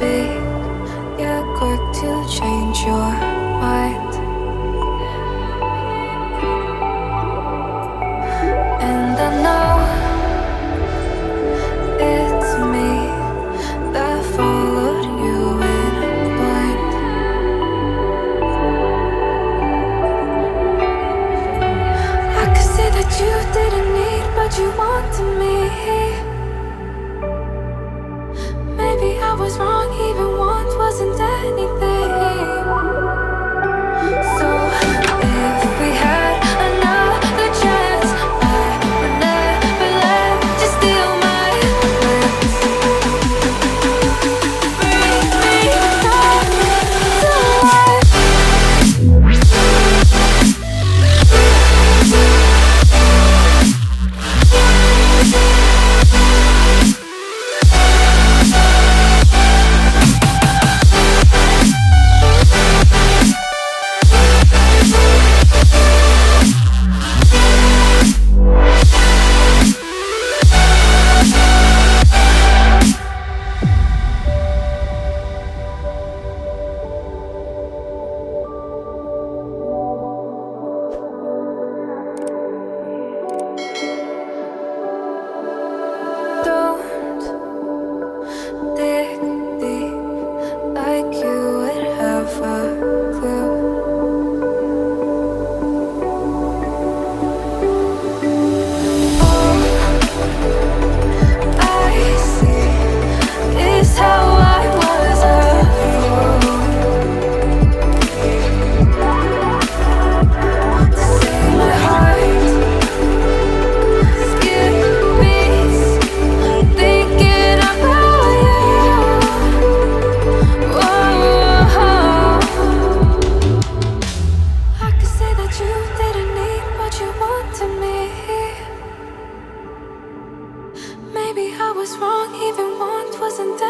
be, yeah, quick to change your mind. And I know it's me that followed you in blind. I could say that you didn't need, but you wanted me. Maybe I was wrong, even want wasn't anything. So if we had another chance, I would never let you steal my plans. Bring me back to life. Don't dig deep like you would have a clue. All I see is how I was a fool to see my heart skip beats thinking about you. Whoa. I could say that you didn't need, but you wanted me. Maybe I was wrong, even want wasn't there.